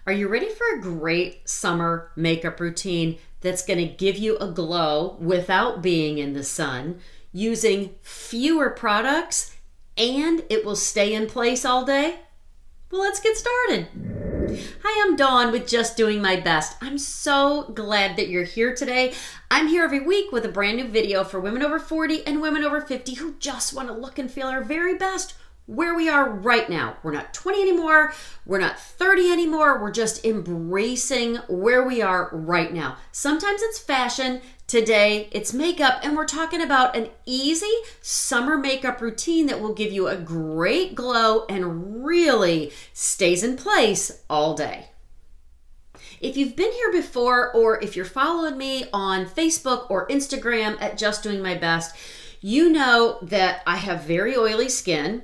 Are you ready for a great summer makeup routine that's going to give you a glow without being in the sun, using fewer products, and it will stay in place all day? Well, let's get started. Hi, I'm Dawn with Just Doing My Best. I'm so glad that you're here today. I'm here every week with a brand new video for women over 40 and women over 50 who just want to look and feel our very best where we are right now. We're not 20 anymore. We're not 30 anymore. We're just embracing where we are right now. Sometimes it's fashion. Today, it's makeup, and we're talking about an easy summer makeup routine that will give you a great glow and really stays in place all day. If you've been here before, or if you're following me on Facebook or Instagram at Just Doing My Best, you know that I have very oily skin.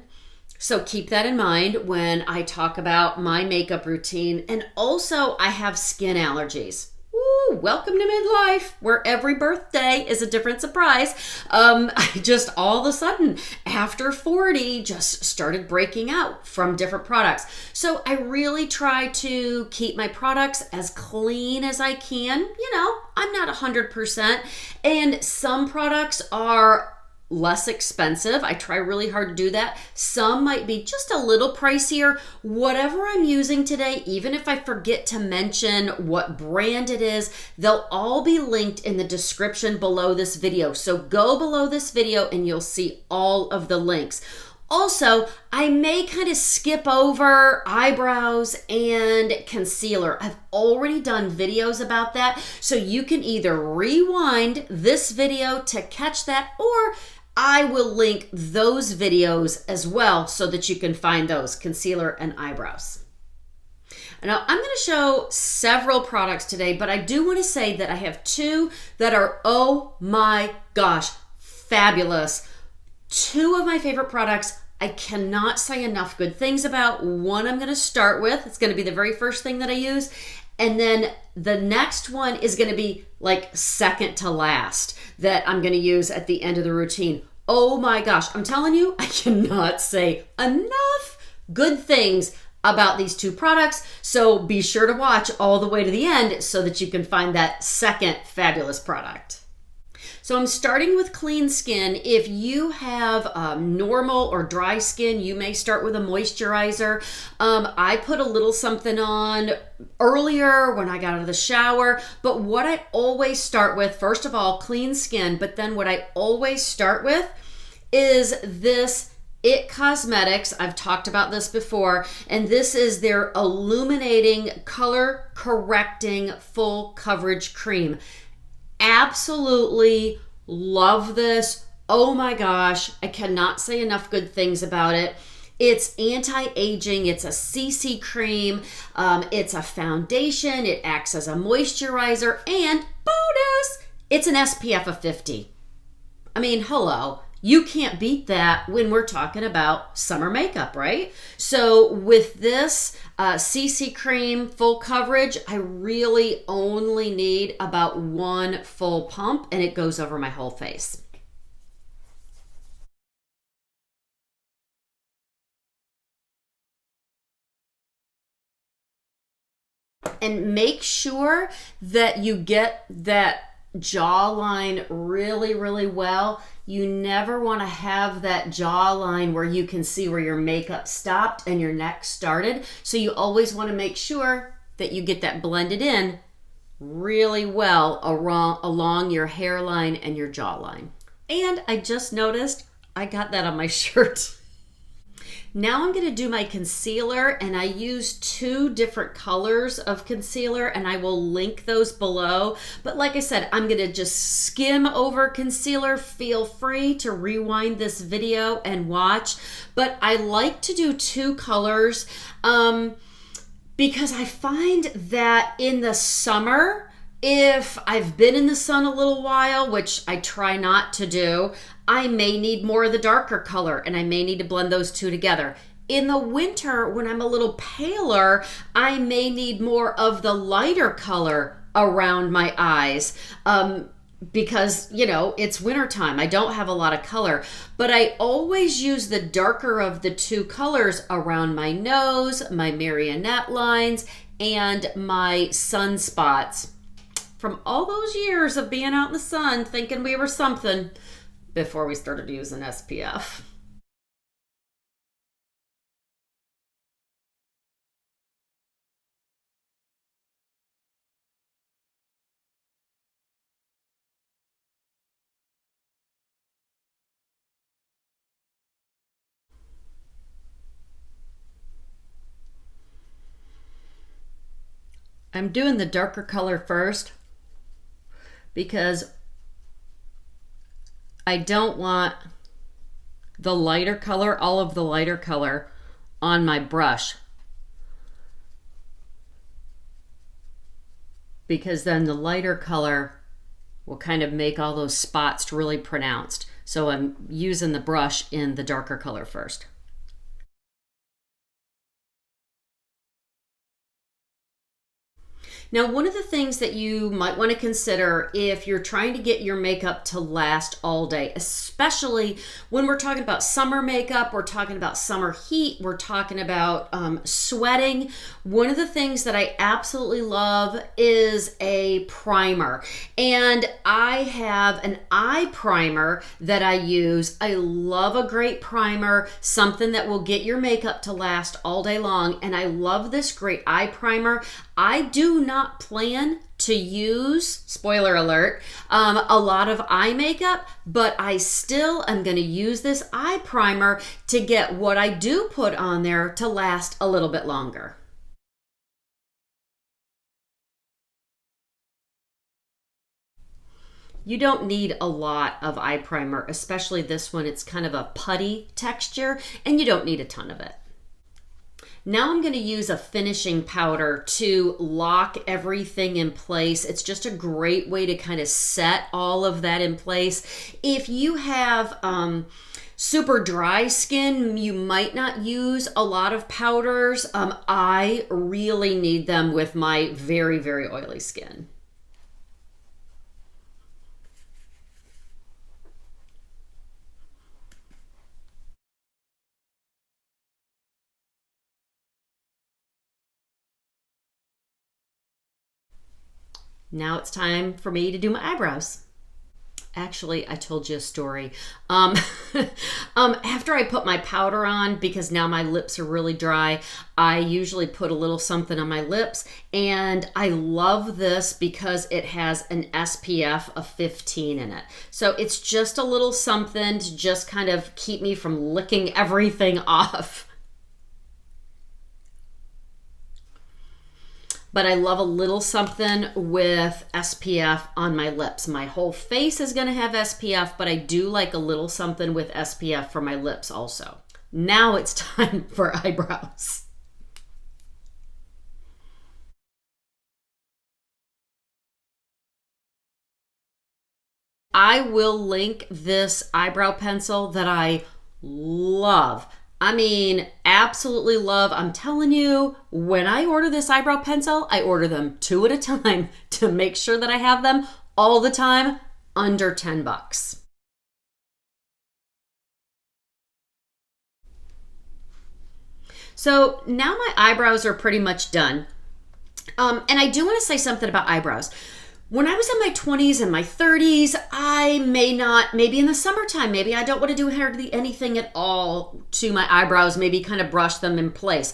So keep that in mind when I talk about my makeup routine. And also, I have skin allergies. Woo, welcome to midlife, where every birthday is a different surprise. I just all of a sudden, after 40, just started breaking out from different products. So I really try to keep my products as clean as I can. You know, I'm not 100%. And some products are less expensive. I try really hard to do that. Some might be just a little pricier. Whatever I'm using today, even if I forget to mention what brand it is, they'll all be linked in the description below this video. So go below this video and you'll see all of the links. Also, I may kind of skip over eyebrows and concealer. I've already done videos about that, so you can either rewind this video to catch that, or I will link those videos as well so that you can find those, concealer and eyebrows. Now, I'm going to show several products today, but I do want to say that I have two that are, oh my gosh, fabulous. Two of my favorite products I cannot say enough good things about. One I'm going to start with. It's going to be the very first thing that I use. And then the next one is going to be like second to last that I'm going to use at the end of the routine. Oh my gosh, I'm telling you, I cannot say enough good things about these two products. So be sure to watch all the way to the end so that you can find that second fabulous product. So I'm starting with clean skin. If you have normal or dry skin, you may start with a moisturizer. I put a little something on earlier when I got out of the shower, but what I always start with, first of all, clean skin, but then what I always start with is this It Cosmetics. I've talked about this before, and this is their illuminating color correcting full coverage cream. Absolutely love this. Oh my gosh, I cannot say enough good things about it. It's anti-aging, it's a CC cream, it's a foundation, it acts as a moisturizer, and bonus, it's an SPF of 50. I mean, hello. You can't beat that when we're talking about summer makeup, right? So with this CC cream full coverage, I really only need about one full pump and it goes over my whole face. And make sure that you get that jawline really, really well. You never want to have that jawline where you can see where your makeup stopped and your neck started. So you always want to make sure that you get that blended in really well along your hairline and your jawline. And I just noticed I got that on my shirt. Now I'm going to do my concealer, and I use two different colors of concealer, and I will link those below. But like I said, I'm going to just skim over concealer. Feel free to rewind this video and watch. But I like to do two colors because I find that in the summer, if I've been in the sun a little while, which I try not to do, I may need more of the darker color and I may need to blend those two together. In the winter, when I'm a little paler, I may need more of the lighter color around my eyes. Because, you know, it's wintertime. I don't have a lot of color, but I always use the darker of the two colors around my nose, my marionette lines, and my sunspots from all those years of being out in the sun thinking we were something before we started using SPF. I'm doing the darker color first because I don't want the lighter color, all of the lighter color on my brush, because then the lighter color will kind of make all those spots really pronounced. So I'm using the brush in the darker color first. Now, one of the things that you might want to consider if you're trying to get your makeup to last all day, especially when we're talking about summer makeup, we're talking about summer heat, we're talking about sweating. One of the things that I absolutely love is a primer. And I have an eye primer that I use. I love a great primer, something that will get your makeup to last all day long. And I love this great eye primer. I do not plan to use, spoiler alert, a lot of eye makeup, but I still am going to use this eye primer to get what I do put on there to last a little bit longer. You don't need a lot of eye primer, especially this one. It's kind of a putty texture, and you don't need a ton of it. Now I'm going to use a finishing powder to lock everything in place. It's just a great way to kind of set all of that in place. If you have super dry skin, you might not use a lot of powders. I really need them with my very, very oily skin. Now it's time for me to do my eyebrows. Actually, I told you a story. After I put my powder on, because now my lips are really dry, I usually put a little something on my lips, and I love this because it has an SPF of 15 in it. So it's just a little something to just kind of keep me from licking everything off. But I love a little something with SPF on my lips. My whole face is going to have SPF, but I do like a little something with SPF for my lips also. Now it's time for eyebrows. I will link this eyebrow pencil that I love. I mean, absolutely love. I'm telling you, when I order this eyebrow pencil, I order them 2 at a time to make sure that I have them all the time under $10. So now my eyebrows are pretty much done. And I do want to say something about eyebrows. When I was in my 20s and my 30s, I maybe in the summertime, maybe I don't want to do hardly anything at all to my eyebrows, maybe kind of brush them in place.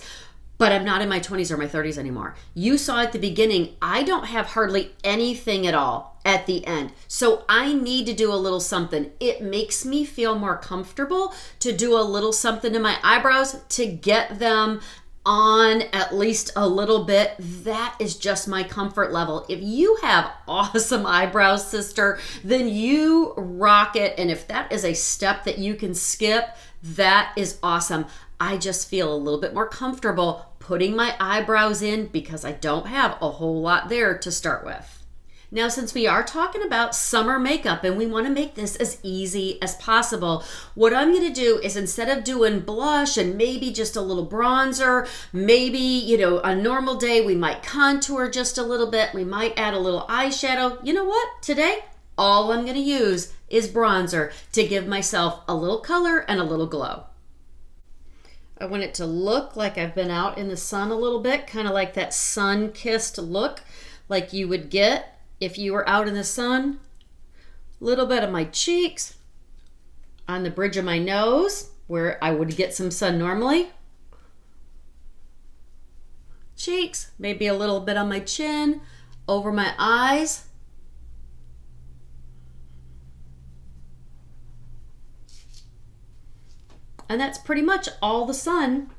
But I'm not in my 20s or my 30s anymore. You saw at the beginning, I don't have hardly anything at all at the end. So I need to do a little something. It makes me feel more comfortable to do a little something to my eyebrows to get them on at least a little bit. That is just my comfort level. If you have awesome eyebrows, sister, then you rock it. And if that is a step that you can skip, that is awesome. I just feel a little bit more comfortable putting my eyebrows in because I don't have a whole lot there to start with. Now, since we are talking about summer makeup and we want to make this as easy as possible, what I'm going to do is, instead of doing blush and maybe just a little bronzer, maybe, a normal day we might contour just a little bit, we might add a little eyeshadow. You know what? Today, all I'm going to use is bronzer to give myself a little color and a little glow. I want it to look like I've been out in the sun a little bit, kind of like that sun-kissed look like you would get if you were out in the sun. A little bit of my cheeks, on the bridge of my nose, where I would get some sun normally. Cheeks, maybe a little bit on my chin, over my eyes. And that's pretty much all the sun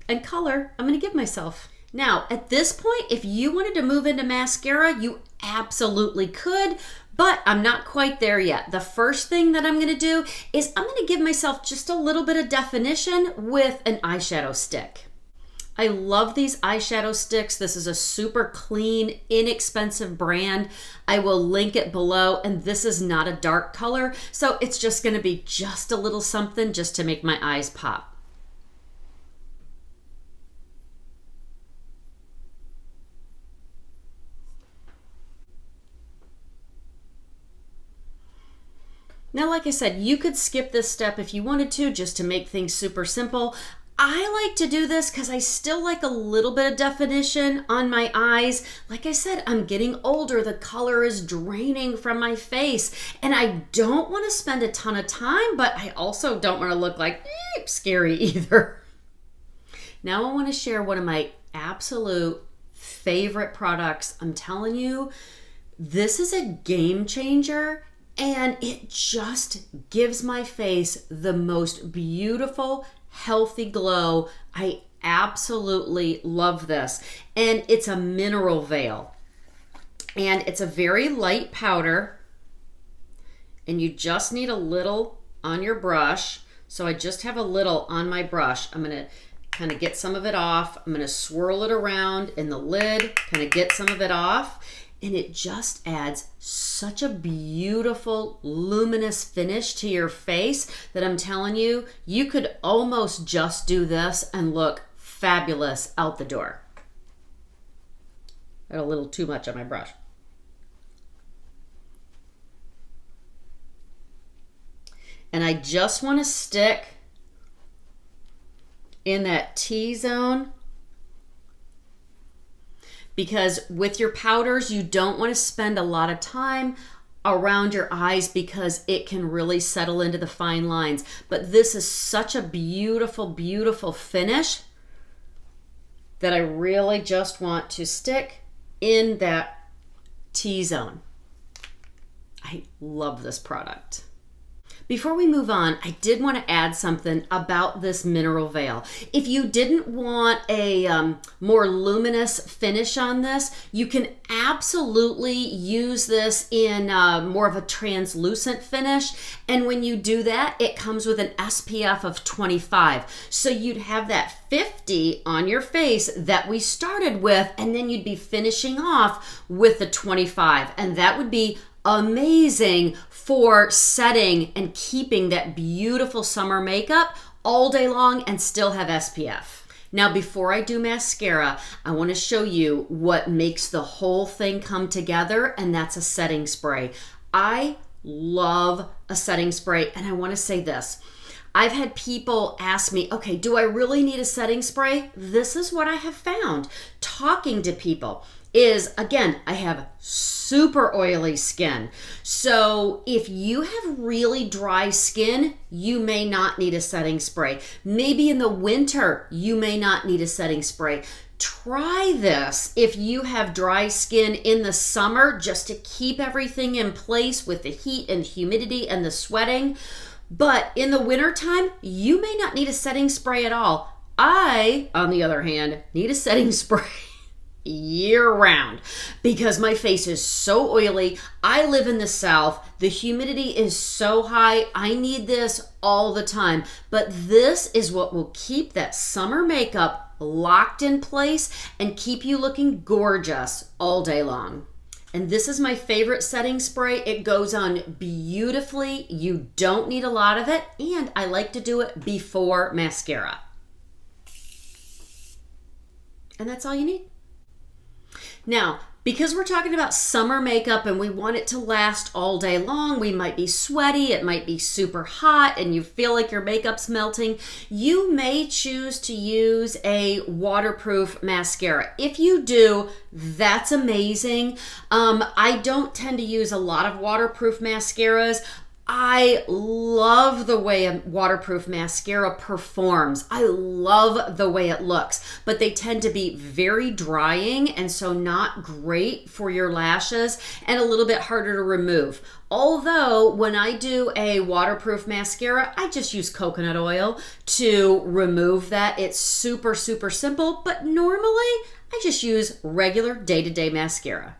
and color I'm going to give myself. Now, at this point, if you wanted to move into mascara, you absolutely could, but I'm not quite there yet. The first thing that I'm going to do is I'm going to give myself just a little bit of definition with an eyeshadow stick. I love these eyeshadow sticks. This is a super clean, inexpensive brand. I will link it below, and this is not a dark color, so it's just going to be just a little something just to make my eyes pop. Now, like I said, you could skip this step if you wanted to, just to make things super simple. I like to do this because I still like a little bit of definition on my eyes. Like I said, I'm getting older. The color is draining from my face, and I don't want to spend a ton of time, but I also don't want to look like scary either. Now I want to share one of my absolute favorite products. I'm telling you, this is a game changer. And it just gives my face the most beautiful, healthy glow. I absolutely love this. And it's a mineral veil. And it's a very light powder. And you just need a little on your brush. So I just have a little on my brush. I'm going to kind of get some of it off. I'm going to swirl it around in the lid, kind of get some of it off. And it just adds such a beautiful, luminous finish to your face that I'm telling you, you could almost just do this and look fabulous out the door. Got a little too much on my brush. And I just want to stick in that T-zone, because with your powders, you don't want to spend a lot of time around your eyes because it can really settle into the fine lines. But this is such a beautiful, beautiful finish that I really just want to stick in that T-zone. I love this product. Before we move on, I did want to add something about this mineral veil. If you didn't want a more luminous finish on this, you can absolutely use this in more of a translucent finish. And when you do that, it comes with an SPF of 25. So you'd have that 50 on your face that we started with, and then you'd be finishing off with the 25. And that would be amazing for setting and keeping that beautiful summer makeup all day long and still have SPF. Now, before I do mascara, I want to show you what makes the whole thing come together, and that's a setting spray. I love a setting spray, and I want to say this. I've had people ask me, okay, do I really need a setting spray? This is what I have found talking to people is, again, I have super oily skin. So if you have really dry skin, you may not need a setting spray. Maybe in the winter, you may not need a setting spray. Try this if you have dry skin in the summer, just to keep everything in place with the heat and humidity and the sweating. But in the wintertime, you may not need a setting spray at all. I, on the other hand, need a setting spray year round because my face is so oily. I live in the South. The humidity is so high. I need this all the time. But this is what will keep that summer makeup locked in place and keep you looking gorgeous all day long. And this is my favorite setting spray. It goes on beautifully. You don't need a lot of it. And I like to do it before mascara. And that's all you need. Now, Because we're talking about summer makeup and we want it to last all day long, we might be sweaty, it might be super hot, and you feel like your makeup's melting, you may choose to use a waterproof mascara. If you do, that's amazing. I don't tend to use a lot of waterproof mascaras. I love the way a waterproof mascara performs. I love the way it looks, but they tend to be very drying and so not great for your lashes and a little bit harder to remove. Although when I do a waterproof mascara, I just use coconut oil to remove that. It's super, super simple, but normally I just use regular day-to-day mascara.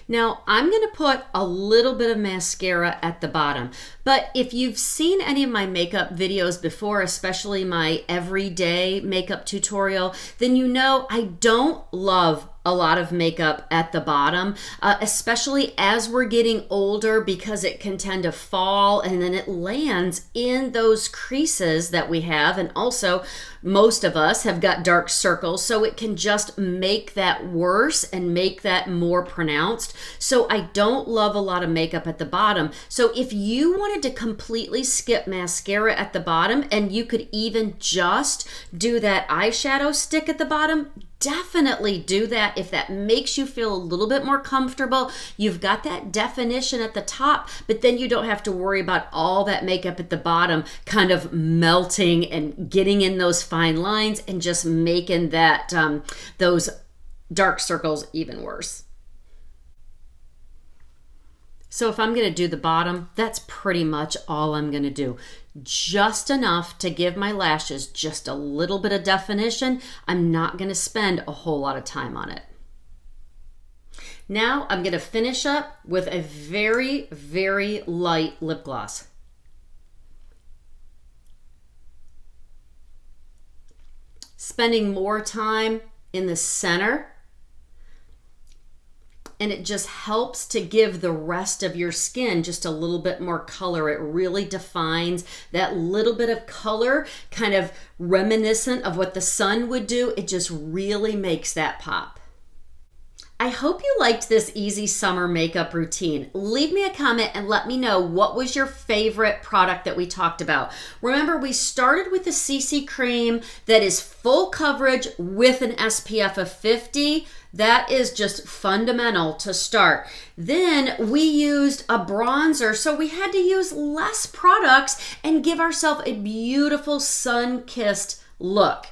Now, I'm going to put a little bit of mascara at the bottom, but if you've seen any of my makeup videos before, especially my everyday makeup tutorial, then you know I don't love a lot of makeup at the bottom, especially as we're getting older, because it can tend to fall and then it lands in those creases that we have. And also, most of us have got dark circles, so it can just make that worse and make that more pronounced. So I don't love a lot of makeup at the bottom. So if you wanted to completely skip mascara at the bottom, and you could even just do that eyeshadow stick at the bottom, definitely do that if that makes you feel a little bit more comfortable. You've got that definition at the top, but then you don't have to worry about all that makeup at the bottom kind of melting and getting in those fine lines and just making that those dark circles even worse. So if I'm going to do the bottom, that's pretty much all I'm going to do. Just enough to give my lashes just a little bit of definition. I'm not going to spend a whole lot of time on it. Now I'm going to finish up with a very, very light lip gloss. Spending more time in the center, and it just helps to give the rest of your skin just a little bit more color. It really defines that little bit of color, kind of reminiscent of what the sun would do. It just really makes that pop. I hope you liked this easy summer makeup routine. Leave me a comment and let me know what was your favorite product that we talked about. Remember, we started with the CC cream that is full coverage with an SPF of 50. That is just fundamental to start. Then we used a bronzer, so we had to use less products and give ourselves a beautiful sun-kissed look.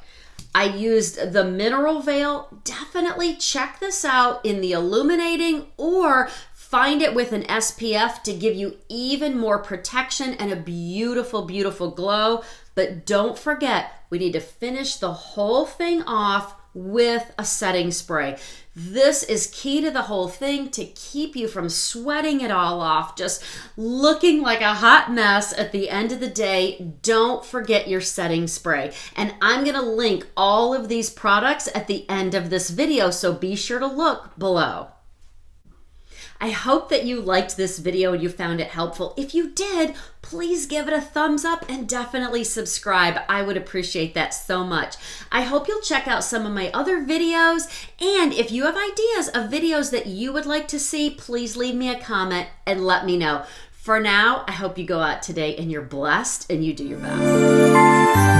I used the Mineral Veil. Definitely check this out in the illuminating, or find it with an SPF to give you even more protection and a beautiful, beautiful glow. But don't forget, we need to finish the whole thing off with a setting spray. This is key to the whole thing, to keep you from sweating it all off, just looking like a hot mess at the end of the day. Don't forget your setting spray. And I'm going to link all of these products at the end of this video, so be sure to look below. I hope that you liked this video and you found it helpful. If you did, please give it a thumbs up and definitely subscribe. I would appreciate that so much. I hope you'll check out some of my other videos, and if you have ideas of videos that you would like to see, please leave me a comment and let me know. For now, I hope you go out today and you're blessed and you do your best.